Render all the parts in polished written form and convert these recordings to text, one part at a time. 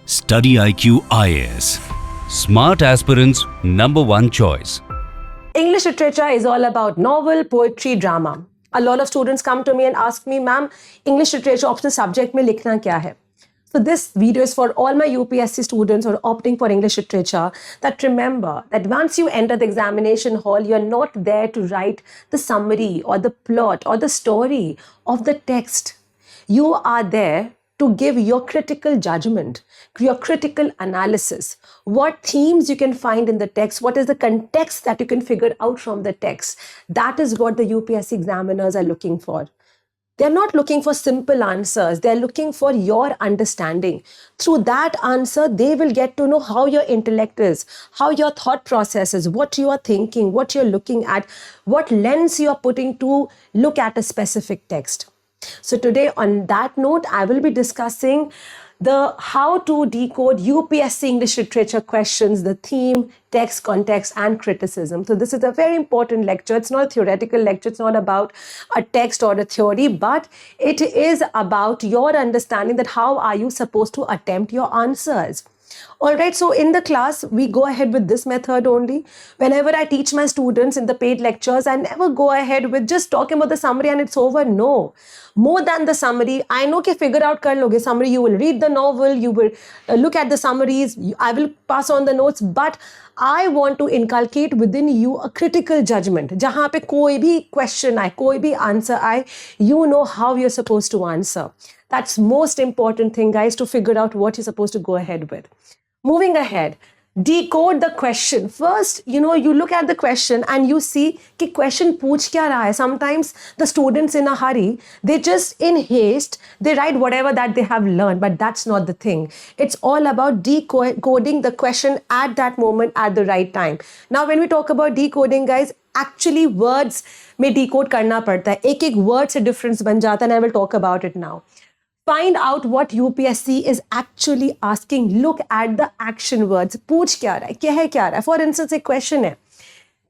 Study IQ IAS. Smart aspirants' number one choice. English literature is all about novel, poetry, drama. A lot of students come to me and ask me, ma'am, English literature optional subject mein likhna kya hai? So this video is for all my UPSC students who are opting for English literature, that remember that once you enter the examination hall, you're not there to write the summary or the plot or the story of the text. You are there to give your critical judgment, your critical analysis, what themes you can find in the text, what is the context that you can figure out from the text. That is what the UPSC examiners are looking for. They're not looking for simple answers. They're looking for your understanding. Through that answer, they will get to know how your intellect is, how your thought process is, what you are thinking, what you're looking at, what lens you are putting to look at a specific text. So today, on that note, I will be discussing the how to decode UPSC English literature questions, the theme, text, context, and criticism. So this is a very important lecture. It's not a theoretical lecture. It's not about a text or a theory, but it is about your understanding that how are you supposed to attempt your answers. All right, so in the class, we go ahead with this method only. Whenever I teach my students in the paid lectures, I never go ahead with just talking about the summary and it's over. No, more than the summary. I know कि figure out कर लोगे summary. You will read the novel, you will look at the summaries, I will pass on the notes, but I want to inculcate within you a critical judgment. जहाँ पे कोई भी question आए, कोई भी answer आए, you know how you're supposed to answer. That's most important thing, guys, to figure out what you're supposed to go ahead with. Moving ahead, decode the question. First, you look at the question and you see कि question पूछ क्या रहा है. Sometimes the students in a hurry, they just in haste, they write whatever that they have learned, but that's not the thing. It's all about decoding the question at that moment at the right time. Now, when we talk about decoding, guys, actually words में decode करना पड़ता है. एक word से difference बन जाता है, and I will talk about it now. Find out what UPSC is actually asking. Look at the action words. पूछ क्या रहा है, क्या रहा है. For instance, एक question है.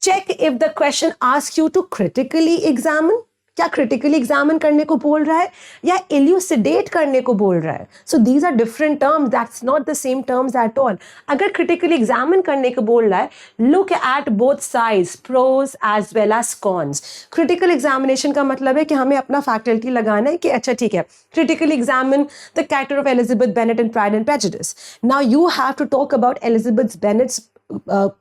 Check if the question asks you to critically examine. क्या critically examine करने को बोल रहा है या elucidate करने को बोल रहा है. So these are different terms. That's not the same terms at all. अगर critically examine करने को बोल रहा है, look at both sides, pros as well as cons. Critical examination का मतलब है कि हमें अपना faculty लगाना है कि अच्छा ठीक है, critically examine the character of Elizabeth Bennet in Pride and Prejudice. Now you have to talk about Elizabeth Bennet's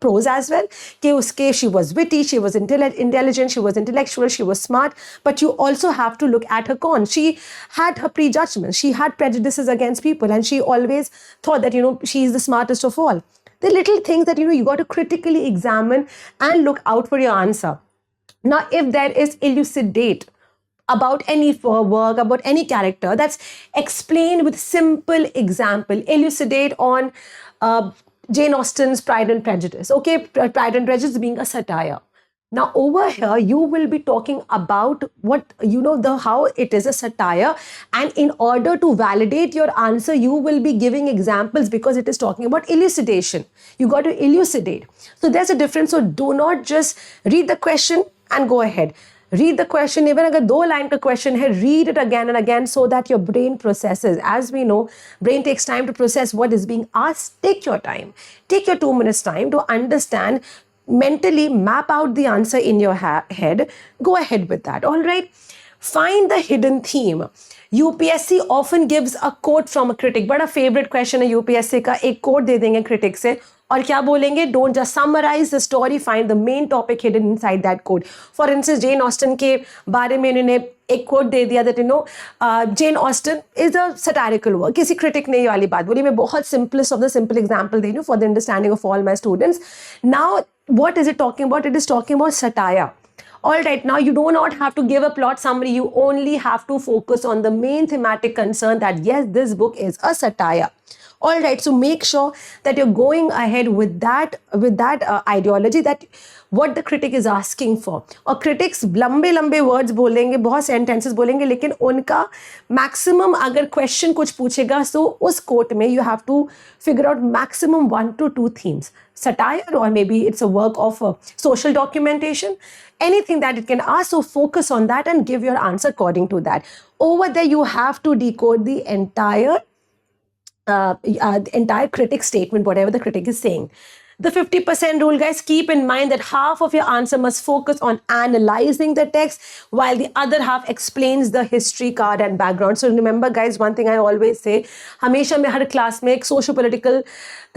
pros as well. She was witty, she was intelligent, she was intellectual, she was smart, but you also have to look at her cons. She had her prejudgments, she had prejudices against people, and she always thought that she is the smartest of all. The little things that you got to critically examine and look out for your answer. Now, if there is elucidate about any work, about any character, that's explained with simple example. Elucidate on Jane Austen's Pride and Prejudice. Okay, Pride and Prejudice being a satire. Now over here, you will be talking about what, how it is a satire. And in order to validate your answer, you will be giving examples because it is talking about elucidation. You got to elucidate. So there's a difference. So do not just read the question and go ahead. Read the question, even अगर 2 line का question है, read it again and again so that your brain processes. As we know, brain takes time to process what is being asked. Take your time. Take your 2 minutes time to understand, mentally map out the answer in your head. Go ahead with that. All right. Find the hidden theme. UPSC often gives a quote from a critic. बड़ा favorite question है UPSC का, एक quote दे देंगे critic से और क्या बोलेंगे, don't just summarize the story, find the main topic hidden inside that quote. For instance, Jane Austen के बारे में इन्होंने एक quote दे दिया that Jane Austen is a satirical work. किसी critic ने ये वाली बात बोली. मैं बहुत simplest of the simple example दे रही हूँ for the understanding of all my students. Now, what is it talking about? It is talking about satire. All right, now you do not have to give a plot summary. You only have to focus on the main thematic concern that yes, this book is a satire. All right, so make sure that you're going ahead with that ideology, that what the critic is asking for. और critics लंबे words बोलेंगे, बहुत sentences बोलेंगे, लेकिन उनका maximum अगर question कुछ पूछेगा, so उस quote में you have to figure out maximum 1 to 2 themes. Satire, or maybe it's a work of social documentation, anything that it can ask. So focus on that and give your answer according to that. Over there, you have to decode the entire the entire critic statement, whatever the critic is saying. The 50% rule, guys, keep in mind that half of your answer must focus on analyzing the text while the other half explains the history, card and background. So remember, guys, one thing I always say, हमेशा मैं हर class में एक socio political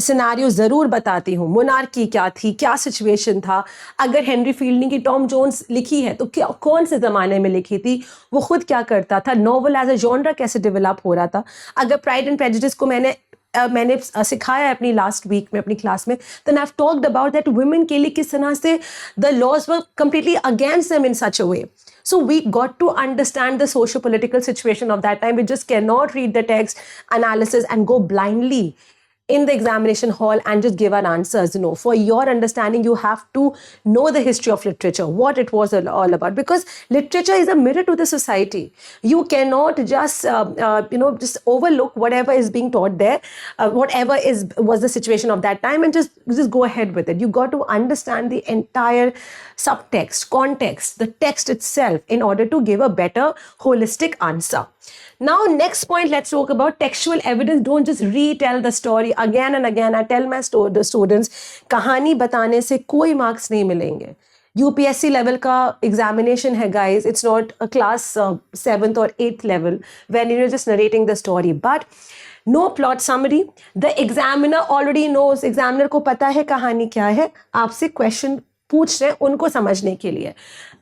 scenario ज़रूर बताती हूँ. Monarchy क्या थी, क्या सिचुएशन था, अगर हेनरी फील्डिंग की टॉम जोन्स लिखी है तो क्या, कौन से ज़माने में लिखी थी, वो खुद क्या करता था, नॉवल एज अ जॉनरा कैसे डेवलप हो रहा था. अगर प्राइड एंड प्रेजुडिस को मैंने सिखाया है अपनी लास्ट वीक में अपनी क्लास में, then I have talked about that women के लिए किस तरह से the laws were completely against them in such a way. So we got to understand the socio-political situation of that time. We just cannot read the text analysis and go blindly in the examination hall and just give our answers. No, for your understanding, you have to know the history of literature, what it was all about, because literature is a mirror to the society. You cannot just, just overlook whatever is being taught there, whatever was the situation of that time, and just go ahead with it. You got to understand the entire subtext, context, the text itself in order to give a better holistic answer. Now, next point, let's talk about textual evidence. Don't just retell the story again and again. I tell my the students, कहानी बताने से कोई marks नहीं मिलेंगे. UPSC level का examination है, guys. It's not a class 7th or 8th level when you're just narrating the story. But no plot summary. The examiner already knows. Examiner को पता है कहानी क्या है. आपसे question पूछ रहे हैं उनको समझने के लिए.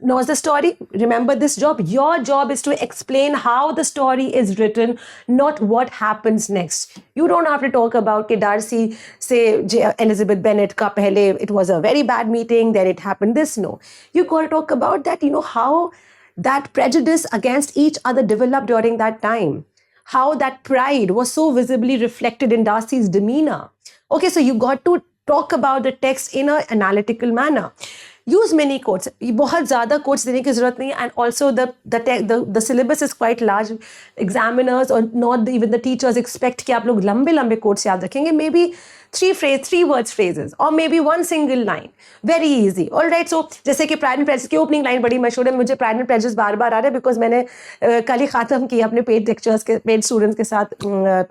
Knows the story. Remember this job. Your job is to explain how the story is written, not what happens next. You don't have to talk about कि Darcy से Elizabeth Bennet का पहले it was a very bad meeting, then it happened this. No. You got to talk about that, how that prejudice against each other developed during that time. How that pride was so visibly reflected in Darcy's demeanor. Okay, so you got to talk about the text in an analytical manner. Use many quotes. बहुत ज़्यादा quotes देने की ज़रूरत नहीं है. And also the syllabus is quite large. Examiners or not even the teachers expect कि आप लोग लंबे quotes याद रखेंगे. Maybe 3 words phrases or maybe one single line. Very easy. All right. So जैसे कि Pride and Prejudice की opening line बड़ी मशहूर है. मुझे Pride and Prejudice बार-बार आ रहा है because मैंने कल ही ख़त्म किया अपने paid students के साथ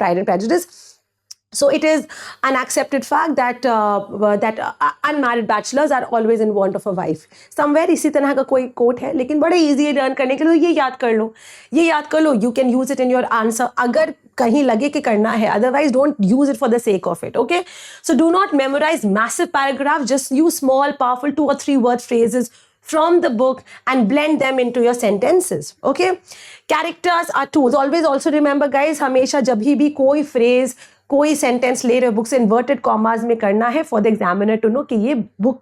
Pride and Prejudice. So it is an accepted fact that unmarried bachelors are always in want of a wife. Somewhere इसी तरह का कोई quote है, लेकिन बड़े easy है learn करने के लिए. ये याद कर लो. You can use it in your answer अगर कहीं लगे कि करना है. Otherwise, don't use it for the sake of it. Okay. So do not memorize massive paragraphs. Just use small, powerful 2 or 3 word phrases from the book and blend them into your sentences. Okay. Characters are tools. Always also remember, guys, हमेशा जब भी कोई phrase कोई sentence ले रहे हो book से inverted commas में करना है for the examiner to know कि ये बुक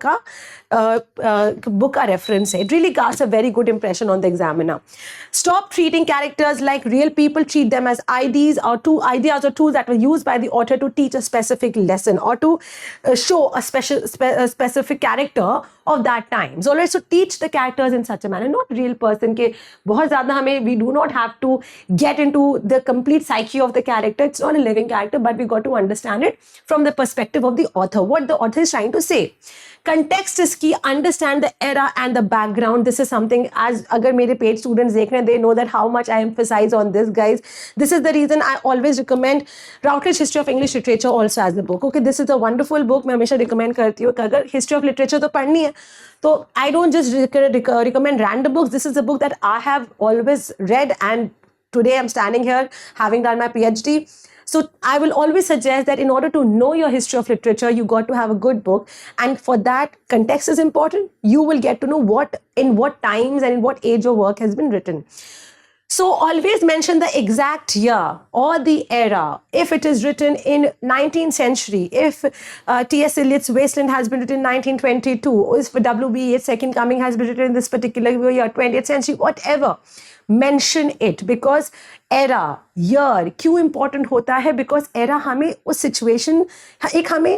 का रेफरेंस है. It really cast a very good impression on the examiner. Stop treating characters like real people. Treat them as ideas or tools that were used by the author to teach a specific lesson or to show a specific character of that time. So let's teach the characters in such a manner, not real person के बहुत ज़्यादा हमें, we do not have to get into the complete psyche of the character. It's not a living character, but we got to understand it from the perspective of the author, what the author is trying to say. Context is key. Understand the era and the background. This is something, as अगर मेरे paid students देख रहे हैं, they know that how much I emphasize on this, guys. This is the reason I always recommend Routledge History of English Literature also as the book. Okay, this is a wonderful book. मैं हमेशा recommend करती हूँ कि अगर history of literature तो पढ़नी है, तो I don't just recommend random books. This is a book that I have always read, and today I'm standing here having done my PhD. So I will always suggest that in order to know your history of literature, you got to have a good book. And for that, context is important. You will get to know in what times and in what age your work has been written. So always mention the exact year or the era. If it is written in 19th century, if T.S. Eliot's Wasteland has been written in 1922, or if W.B. Yeats' Second Coming has been written in this particular year, 20th century, whatever. Mention it, because era, year क्यों important होता है? Because era हमें उस situation, एक हमें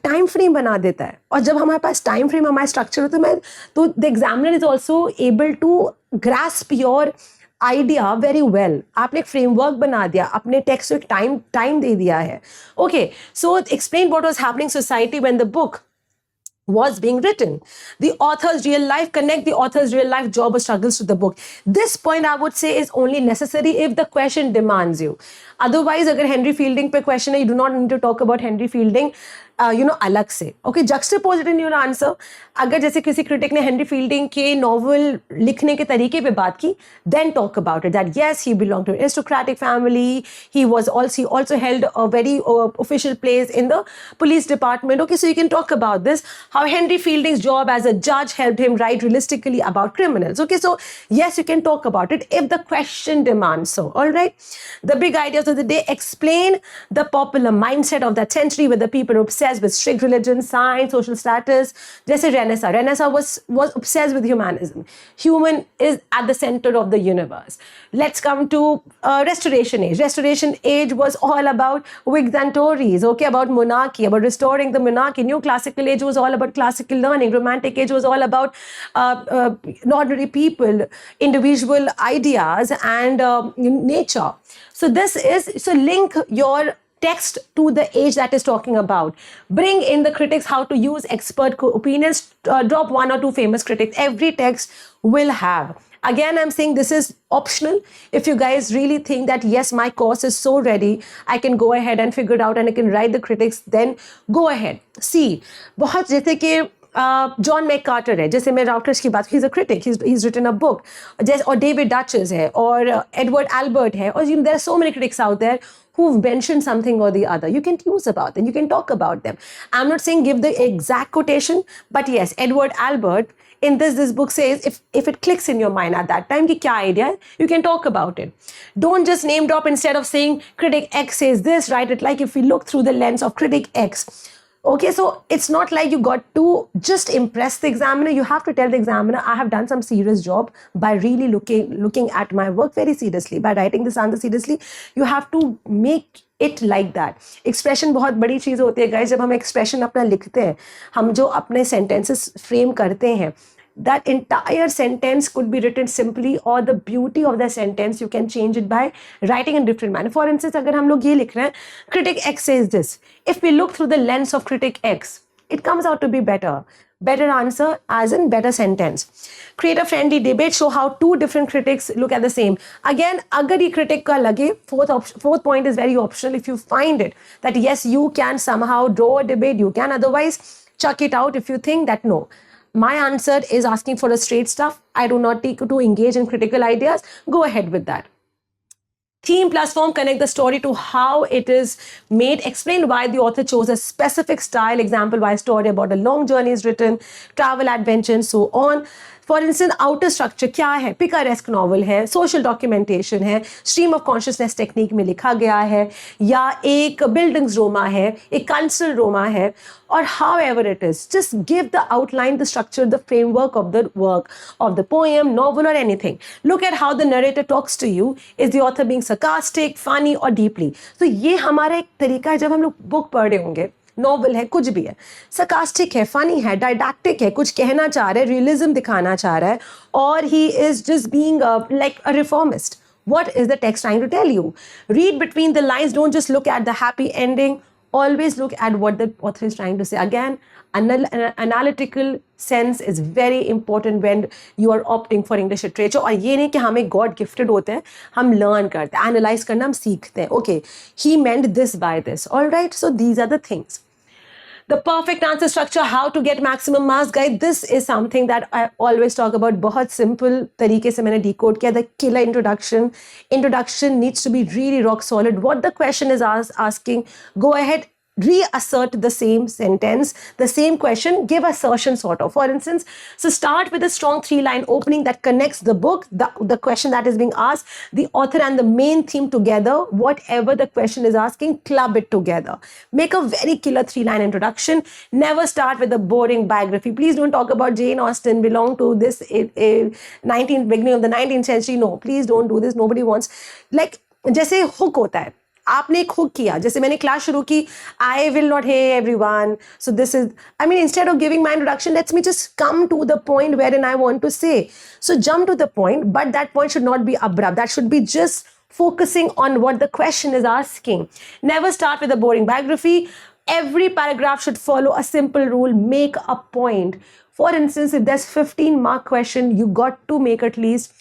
time frame बना देता है, और जब हमारे पास टाइम फ्रेम, हमारा स्ट्रक्चर होता है, तो the examiner is also able to grasp your idea very well. आपने एक फ्रेमवर्क बना दिया, अपने टेक्स्ट को एक टाइम दे दिया है. Okay, so explain what was happening society when the book was being written. The author's real life, connect the author's real life job or struggles to the book. This point I would say is only necessary if the question demands you. Otherwise, अगर Henry Fielding पे question है, you do not need to talk about Henry Fielding, अलग से. Okay, juxtapose it in your answer. अगर जैसे किसी critic ने Henry Fielding के novel लिखने के तरीके पे बात की, then talk about it. That yes, he belonged to an aristocratic family. He also held a very official place in the police department. Okay, so you can talk about this. How Henry Fielding's job as a judge helped him write realistically about criminals. Okay, so yes, you can talk about it if the question demands so. All right. The big ideas of the day: explain the popular mindset of that century, where the people were obsessed with strict religion, science, social status. जैसे Renaissance was obsessed with humanism. Human is at the center of the universe. Let's come to Restoration Age. Restoration Age was all about Whigs and Tories, okay, about monarchy, about restoring the monarchy. New Classical Age was all about classical learning. Romantic Age was all about ordinary people, individual ideas, and nature. So link your text to the age that is talking about. Bring in the critics, how to use expert opinions. Drop 1 or 2 famous critics. Every text will have. Again, I'm saying this is optional. If you guys really think that, yes, my course is so ready, I can go ahead and figure it out and I can write the critics, then go ahead. See, बहुत जैसे कि John मैककार्टर है, जैसे मैं routers की बात, he's a critic, he's written a book, जैसे और डेविड डचेस है और एडवर्ड एल्बर्ट है, और there are so many critics out there who've mentioned something or the other. You can use about them, you can talk about them. I'm not saying give the exact quotation, but yes, Edward Albert in this book says, if it clicks in your mind at that time, ki kya idea hai, you can talk about it. Don't just name drop. Instead of saying critic X says this, write it like if we look through the lens of critic X. Okay, so it's not like you got to just impress the examiner. You have to tell the examiner, I have done some serious job by really looking at my work very seriously, by writing this answer seriously. You have to make it like that. Expression बहुत बड़ी चीज़ होती है guys. जब हम expression अपना लिखते हैं, हम जो अपने sentences frame करते हैं, that entire sentence could be written simply, or the beauty of the sentence you can change it by writing in different manner. For instance, अगर हम लोग ये लिख रहे हैं, critic X says this. If we look through the lens of critic X, it comes out to be better. Better answer, as in better sentence. Create a friendly debate. Show how 2 different critics look at the same. Again, अगर ये critic का लगे, fourth point is very optional. If you find it that yes, you can somehow draw a debate, you can. Otherwise, chuck it out if you think that no. My answer is asking for a straight stuff. I do not take to engage in critical ideas. Go ahead with that. Theme plus form, connect the story to how it is made. Explain why the author chose a specific style. Example, why a story about a long journey is written, travel, adventure, and so on. For instance, outer structure क्या है? Picaresque novel है, social documentation है, stream of consciousness technique में लिखा गया है, या एक बिल्डिंग्स रोमा है, एक कल्चरल रोमा है, or however it is. Just give the outline, the structure, the framework of the work, of the poem, novel, or anything. Look at how the narrator talks to you. Is the author being sarcastic, funny, or deeply? So ये हमारा एक तरीका है जब हम लोग book पढ़ रहे होंगे, नॉवल है, कुछ भी है, sarcastic है, funny है, didactic है, कुछ कहना चाह रहा है, realism दिखाना चाह रहा है, or he is just being like a reformist. What is the text trying to tell you? Read between the lines. Don't just look at the happy ending. Always look at what the author is trying to say. Again, analytical sense is very important when you are opting for English literature. और ये नहीं कि हमें God gifted होते हैं, हम learn करते हैं, analyze करना हम सीखते हैं. Okay, he meant this by this. All right, so these are the things. The perfect answer structure, how to get maximum marks, guys. This is something that I always talk about. बहुत simple तरीके से मैंने decode किया. The killer introduction. Introduction needs to be really rock solid. What the question is asking, go ahead, reassert the same sentence, the same question, give assertion sort of. For instance, so start with a strong 3-line opening that connects the book, the question that is being asked, the author and the main theme together. Whatever the question is asking, club it together. Make a very killer 3-line introduction. Never start with a boring biography. Please don't talk about Jane Austen, belong to this beginning of the 19th century. No, please don't do this. Nobody wants, like, जैसे hook होता है, आपने एक hook किया, जैसे मैंने class शुरू की, I will not, hey everyone, so this is, I mean, instead of giving my introduction, let me just come to the point wherein I want to say. So jump to the point, but that point should not be abrupt. That should be just focusing on what the question is asking. Never start with a boring biography. Every paragraph should follow a simple rule. Make a point. For instance, if there's 15-mark question, you got to make at least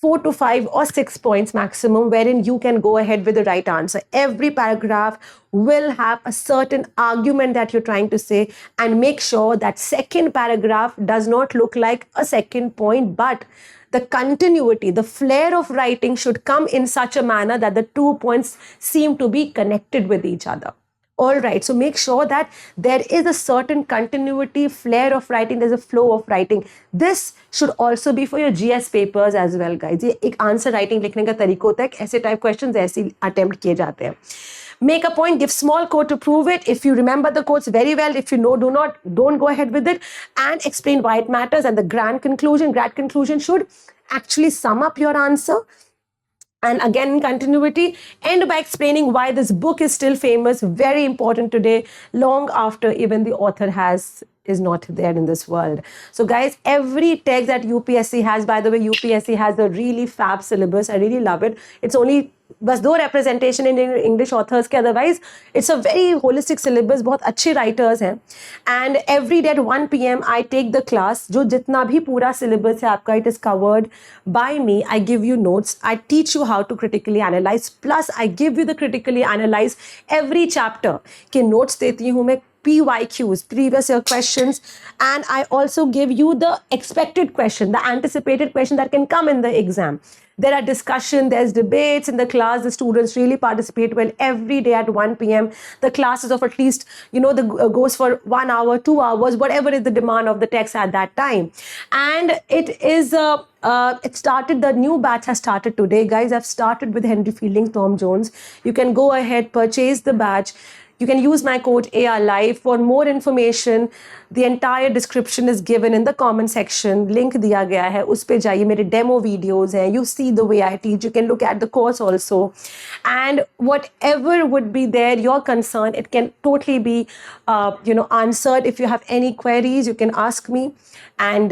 4 to 5 or 6 points maximum, wherein you can go ahead with the right answer. Every paragraph will have a certain argument that you're trying to say, and make sure that second paragraph does not look like a second point, but the continuity, the flair of writing should come in such a manner that the 2 points seem to be connected with each other. All right, so make sure that there is a certain continuity, flair of writing, there's a flow of writing. This should also be for your GS papers as well, guys. ये एक answer writing लिखने का तरीका होता है, ऐसे type questions ऐसे attempt किए जाते हैं. Make a point, give small quote to prove it. If you remember the quotes very well, if you know, don't go ahead with it, and explain why it matters. And the grand conclusion should actually sum up your answer. And again, in continuity, end by explaining why this book is still famous, very important today, long after even the author is not there in this world. So guys, every text that UPSC has, by the way, UPSC has a really fab syllabus. I really love it. It's only बस 2 representation in English authors के, otherwise it's a very holistic syllabus, बहुत अच्छे writers हैं. And every day at 1 PM I take the class, जो जितना भी पूरा syllabus है आपका, it is covered by me. I give you notes, I teach you how to critically analyze, plus I give you the critically analyze every chapter के notes देती हूँ मैं, PYQs, previous year questions, and I also give you the expected question, the anticipated question that can come in the exam. There are discussion, there's debates in the class. The students really participate well every day at 1 PM. The class is of at least, goes for 1 hour, 2 hours, whatever is the demand of the text at that time. And it is, it started, the new batch has started today, guys. I've started with Henry Fielding, Tom Jones. You can go ahead, purchase the batch. You can use my code ARLIVE for more information. The entire description is given in the comment section. Link दिया गया है, उस पे जाइए, मेरे demo videos हैं. You see the way I teach. You can look at the course also. And whatever would be there, your concern, it can totally be, answered. If you have any queries, you can ask me. And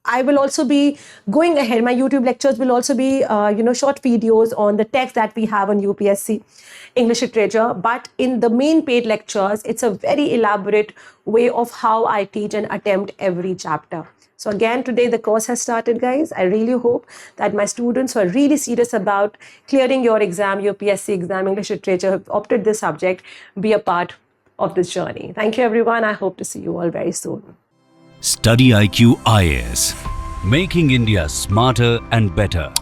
I will also be going ahead. My YouTube lectures will also be, short videos on the text that we have on UPSC English literature. But in the main paid lectures, it's a very elaborate way of how I teach and attempt every chapter. So again, today the course has started, guys. I really hope that my students who are really serious about clearing your exam, UPSC exam, English literature, have opted this subject, be a part of this journey. Thank you, everyone. I hope to see you all very soon. Study IQ IAS, making India smarter and better.